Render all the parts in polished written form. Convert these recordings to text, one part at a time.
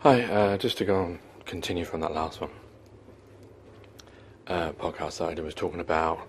Hi, just to go on, continue from that last one. Podcast that I was talking about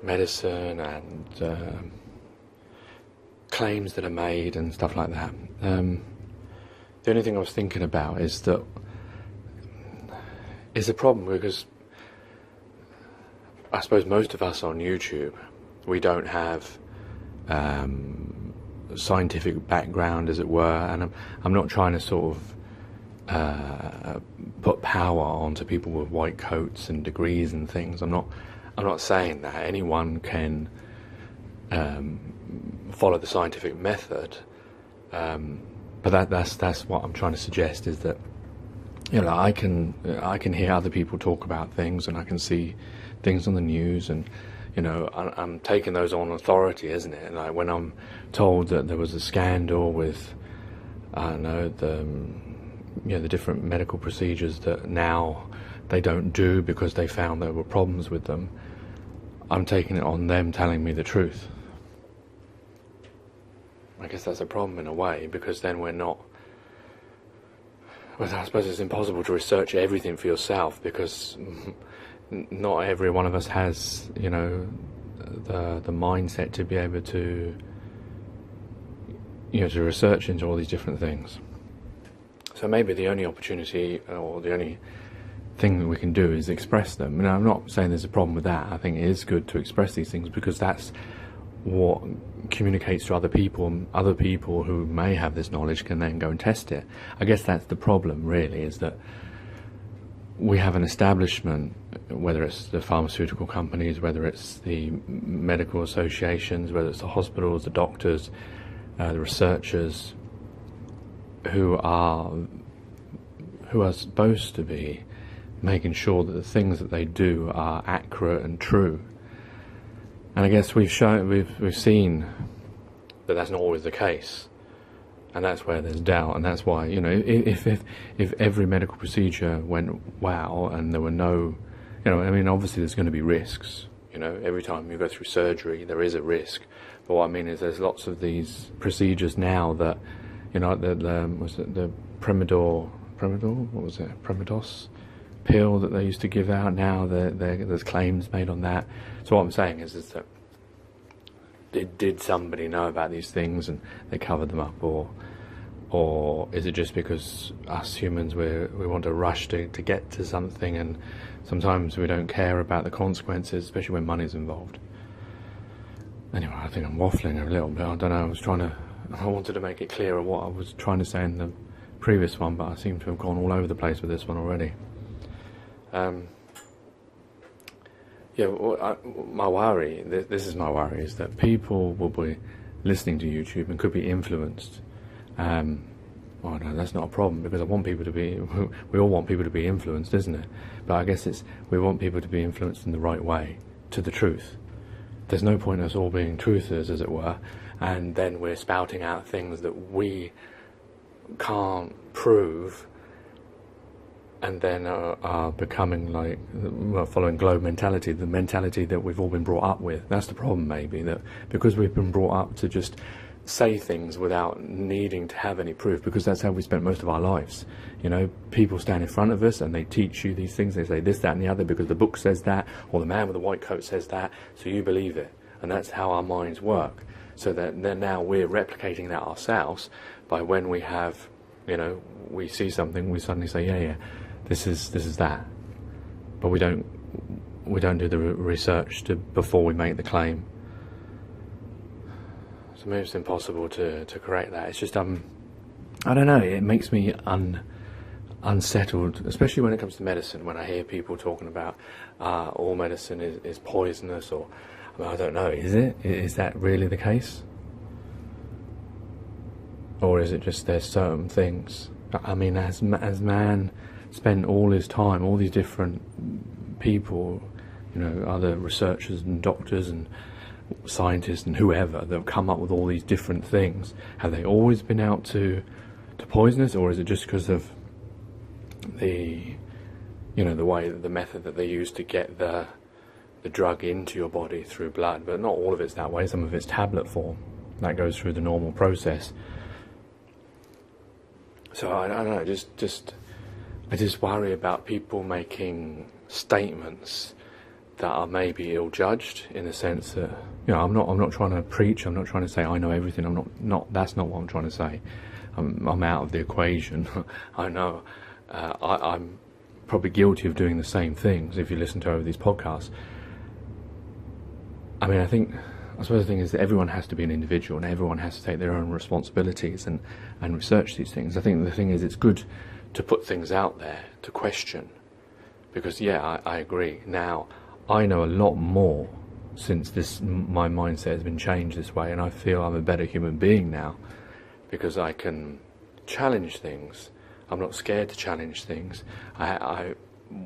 medicine and claims that are made and stuff like that. The only thing I was thinking about is that it's a problem because I suppose most of us on YouTube, we don't have scientific background, as it were, and I'm not trying to sort of put power onto people with white coats and degrees and things. I'm not saying that anyone can follow the scientific method, but that's what I'm trying to suggest, is that I can hear other people talk about things, and I can see things on the news, and I'm taking those on authority, isn't it? And like when I'm told that there was a scandal with, I don't know, the different medical procedures that now they don't do because they found there were problems with them, I'm taking it on them telling me the truth. I guess that's a problem in a way, because then we're not. Well, I suppose it's impossible to research everything for yourself, because not every one of us has, the mindset to be able to, to research into all these different things. So maybe the only opportunity, or the only thing that we can do, is express them. I'm not saying there's a problem with that. I think it is good to express these things, because that's what communicates to other people, and other people who may have this knowledge can then go and test it. I guess that's the problem, really, is that we have an establishment, whether it's the pharmaceutical companies, whether it's the medical associations, whether it's the hospitals, the doctors, the researchers, who are supposed to be making sure that the things that they do are accurate and true. And I guess we've seen that that's not always the case. And that's where there's doubt, and that's why, if every medical procedure went wow, and there were no, obviously there's going to be risks. Every time you go through surgery, there is a risk. But what I mean is, there's lots of these procedures now that, was it the Premados pill that they used to give out? Now there's claims made on that. So what I'm saying is that did somebody know about these things and they covered them up, or is it just because us humans, we want to rush to get to something, and sometimes we don't care about the consequences, especially when money's involved? Anyway, I think I'm waffling a little bit. I don't know, I wanted to make it clearer what I was trying to say in the previous one, but I seem to have gone all over the place with this one already. My worry, this is my worry, is that people will be listening to YouTube and could be influenced. No, that's not a problem, because I want people to be, we all want people to be influenced, isn't it? But I guess we want people to be influenced in the right way, to the truth. There's no point in us all being truthers, as it were, and then we're spouting out things that we can't prove, and then are becoming following globe mentality, the mentality that we've all been brought up with. That's the problem, maybe, that because we've been brought up to just say things without needing to have any proof, because that's how we spent most of our lives. People stand in front of us and they teach you these things. They say this, that and the other because the book says that, or the man with the white coat says that, so you believe it. And that's how our minds work. So that then now we're replicating that ourselves, by when we have, we see something, we suddenly say, yeah, this is that. But we don't do the research before we make the claim. So maybe it's impossible to correct that. It's just I don't know. It makes me unsettled, especially when it comes to medicine. When I hear people talking about all medicine is poisonous, or I don't know. Is it? Is that really the case? Or is it just there's certain things? I mean, as man spent all his time, all these different people, other researchers and doctors and scientists and whoever that have come up with all these different things, have they always been out to poison us, or is it just because of the way, the method that they use to get the drug into your body through blood? But not all of it's that way. Some of it's tablet form that goes through the normal process. So I don't know, I just worry about people making statements that are maybe ill-judged, in the sense that, you know, I'm not trying to preach. I'm not trying to say I know everything. That's not what I'm trying to say. I'm out of the equation. I know. I'm probably guilty of doing the same things. If you listen to over these podcasts, I mean, I suppose the thing is that everyone has to be an individual, and everyone has to take their own responsibilities and research these things. I think the thing is, it's good to put things out there, to question, because I agree. Now, I know a lot more since my mindset has been changed this way, and I feel I'm a better human being now because I can challenge things. I'm not scared to challenge things.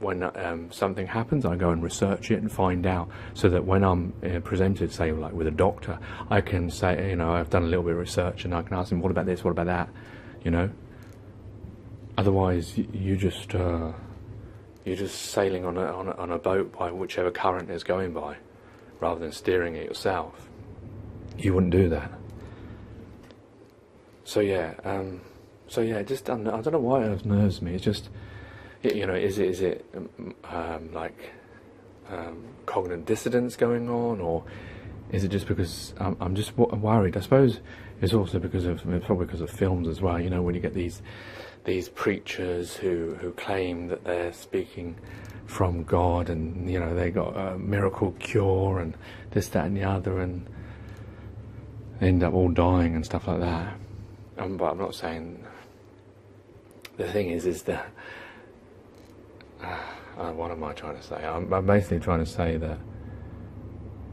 When something happens, I go and research it and find out, so that when I'm presented, say, like with a doctor, I can say, you know, I've done a little bit of research, and I can ask him, what about this, what about that, you know? Otherwise, you're just sailing on a boat by whichever current is going by, rather than steering it yourself. You wouldn't do that. So just I don't know why it unnerves me. It's just, you know, is it cognitive dissonance going on, or is it just because I'm just worried? I suppose it's also probably because of films as well. You know, when you get these preachers who claim that they're speaking from God, and, you know, they got a miracle cure and this, that and the other, and they end up all dying and stuff like that. But I'm not saying... The thing is that... what am I trying to say? I'm basically trying to say that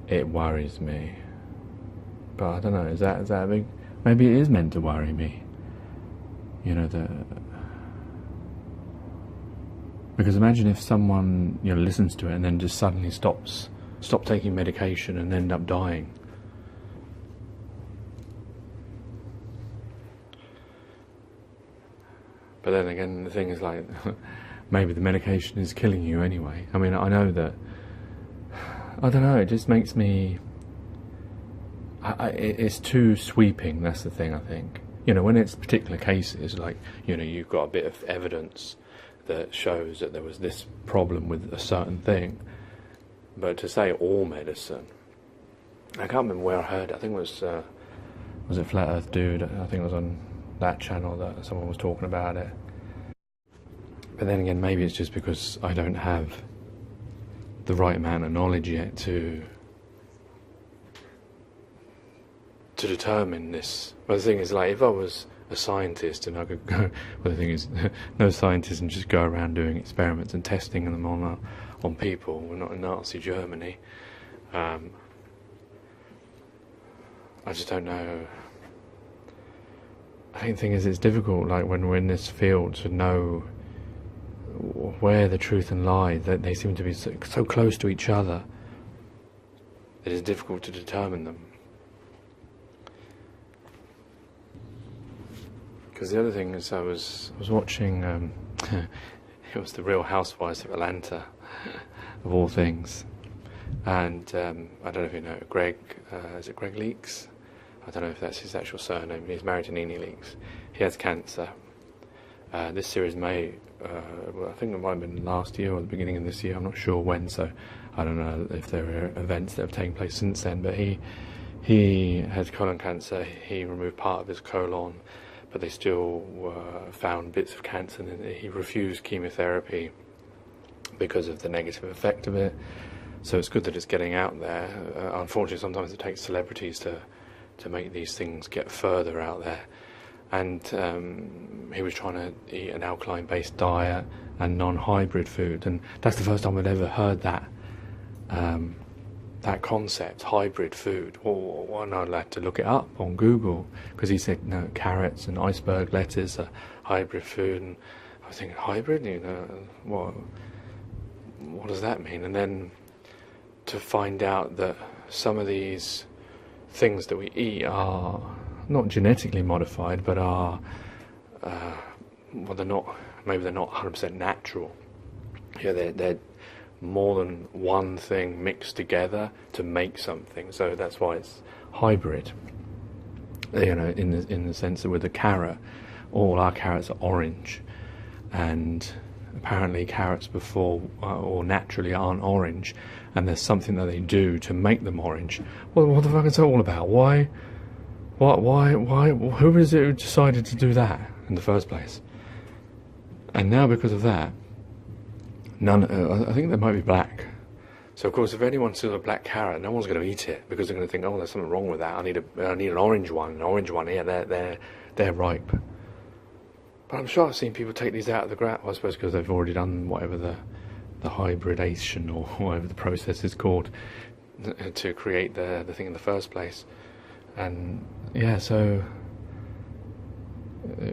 it worries me. But I don't know, is that a big... Maybe it is meant to worry me. You know, because imagine if someone, you know, listens to it and then just suddenly stop taking medication and end up dying. But then again, the thing is, like, maybe the medication is killing you anyway. I mean, I know that, I don't know, it just makes me, it's too sweeping, that's the thing, I think. You know, when it's particular cases, like, you know, you've got a bit of evidence that shows that there was this problem with a certain thing, but to say all medicine, I can't remember where I heard it. I think it was it Flat Earth Dude? I think it was on that channel that someone was talking about it. But then again, maybe it's just because I don't have the right amount of knowledge yet to determine this. But the thing is, like, if I was a scientist and I could go, well, the thing is, no scientist and just go around doing experiments and testing them on people. We're not in Nazi Germany. I just don't know. I think the thing is, it's difficult, like, when we're in this field, to know where the truth and lie, that they seem to be so close to each other that it's difficult to determine them. Because the other thing is, I was watching, it was The Real Housewives of Atlanta, of all things, and I don't know if you know Greg, is it Greg Leakes? I don't know if that's his actual surname. He's married to Nene Leakes. He has cancer. This series I think it might have been last year or the beginning of this year, I'm not sure when, so I don't know if there are events that have taken place since then, but he had colon cancer. He removed part of his colon, but they still found bits of cancer, and he refused chemotherapy because of the negative effect of it. So it's good that it's getting out there. Unfortunately, sometimes it takes celebrities to make these things get further out there. And he was trying to eat an alkaline-based diet and non-hybrid food, and that's the first time I'd ever heard that concept, hybrid food. Well, and I had to look it up on Google, because he said, no, carrots and iceberg lettuce are hybrid food, and I was thinking, hybrid? You know, what does that mean? And then to find out that some of these things that we eat are not genetically modified, but are, they're not 100% natural. Yeah, they're more than one thing mixed together to make something. So that's why it's hybrid. You know, in the sense that with a carrot, all our carrots are orange, and apparently carrots before or naturally aren't orange, and there's something that they do to make them orange. Well, what the fuck is that all about? Why? Who is it who decided to do that in the first place? And now because of that, I think they might be black. So of course, if anyone sees a black carrot, no one's going to eat it because they're going to think, oh, there's something wrong with that. I need an orange one. An orange one. Yeah, they're ripe. But I'm sure I've seen people take these out of the ground. Well, I suppose because they've already done whatever the hybridation or whatever the process is called to create the thing in the first place. And yeah, so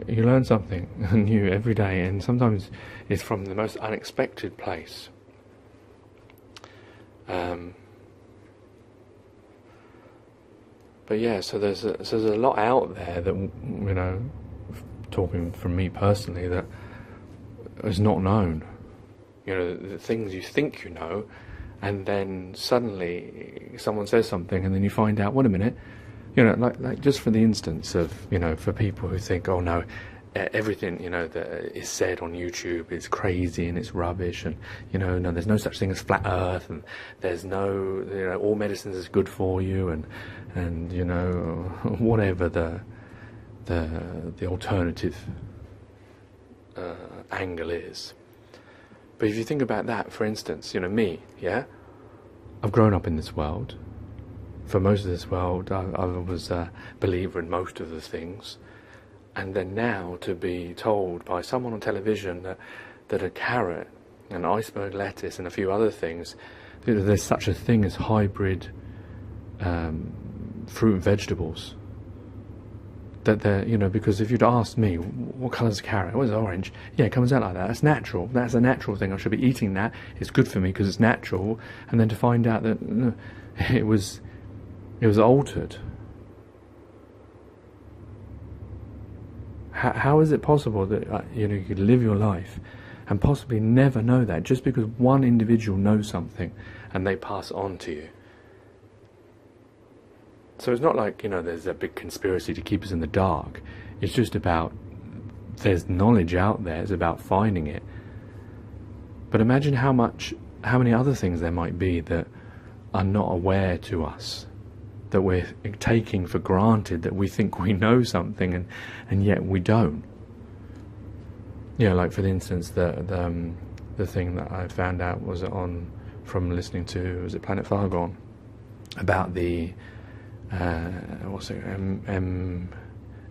you learn something new every day, and sometimes it's from the most unexpected place. But yeah, so there's a lot out there that, you know, talking from me personally, that is not known. You know, the things you think you know, and then suddenly someone says something, and then you find out, wait a minute, you know, like just for the instance of, you know, for people who think, oh no, everything, you know, that is said on YouTube is crazy and it's rubbish, and, you know, no, there's no such thing as flat earth, and there's no, you know, all medicines is good for you, and you know, whatever the alternative angle is. But if you think about that, for instance, you know, me, yeah, I've grown up in this world. For most of this world, I was a believer in most of the things. And then now to be told by someone on television that a carrot, an iceberg lettuce and a few other things, there's such a thing as hybrid fruit and vegetables. That they're, you know, because if you'd asked me, what colour is a carrot? Well, it's orange. Yeah, it comes out like that. That's natural. That's a natural thing. I should be eating that. It's good for me because it's natural. And then to find out that it was altered. How is it possible that you know, you could live your life and possibly never know that just because one individual knows something and they pass it on to you? So it's not like, you know, there's a big conspiracy to keep us in the dark. It's just about, there's knowledge out there. It's about finding it. But imagine how many other things there might be that are not aware to us, that we're taking for granted, that we think we know something and yet we don't. You know, like for instance, the thing that I found out was from listening to, was it Planet Fargon, about the what's it, I can't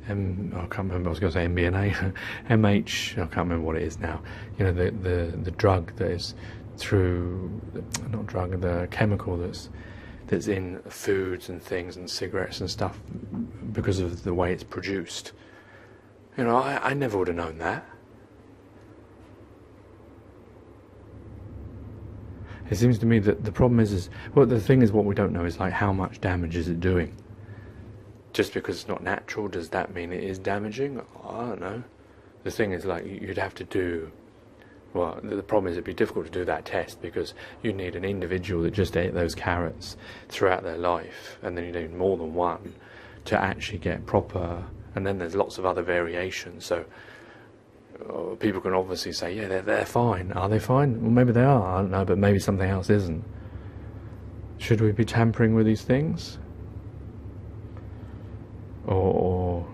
remember, I was going to say MBNA, MH, I can't remember what it is now. You know, the drug that is the chemical that's in foods and things and cigarettes and stuff because of the way it's produced. You know, I never would have known that. It seems to me that the problem is well, the thing is, what we don't know is like how much damage is it doing. Just because it's not natural, does that mean it is damaging? I don't know. The thing is, like, you'd have to do, well, the problem is it'd be difficult to do that test because you need an individual that just ate those carrots throughout their life, and then you need more than one to actually get proper, and then there's lots of other variations. So people can obviously say, yeah, they're fine. Are they fine? Well, maybe they are, I don't know, but maybe something else isn't. Should we be tampering with these things? Or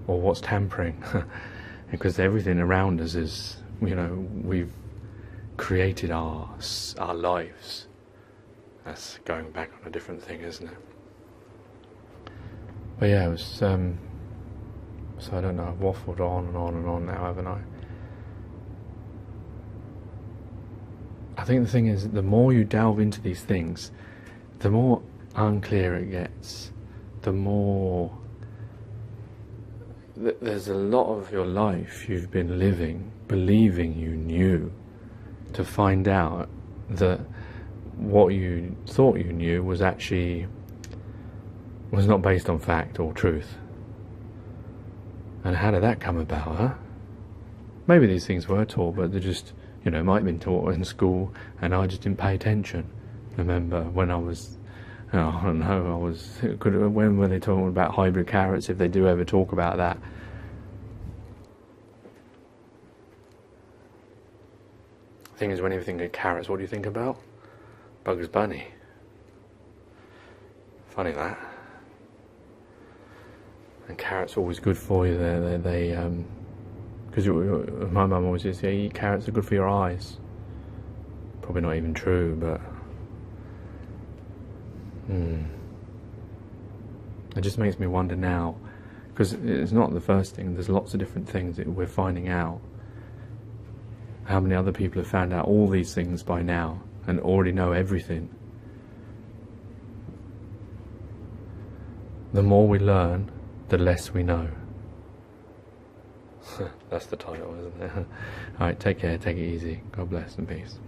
what's tampering? Because everything around us is, you know, we've created our lives. That's going back on a different thing, isn't it? But yeah, it was, so I don't know, I've waffled on and on and on now, haven't I? I think the thing is, the more you delve into these things, the more unclear it gets, the more there's a lot of your life you've been living believing you knew, to find out that what you thought you knew was not based on fact or truth. And how did that come about, huh? Maybe these things were taught, but they're just, you know, might have been taught in school and I just didn't pay attention. Remember when I was Oh, I don't know. When were they talking about hybrid carrots? If they do ever talk about that. The thing is, when you think of carrots, what do you think about? Bugs Bunny. Funny that. And carrots are always good for you. Because my mum always says, yeah, eat carrots are good for your eyes. Probably not even true, but it just makes me wonder now, because it's not the first thing. There's lots of different things that we're finding out. How many other people have found out all these things by now and already know everything? The more we learn, the less we know. That's the title, isn't it? Alright, take care, take it easy. God bless and peace.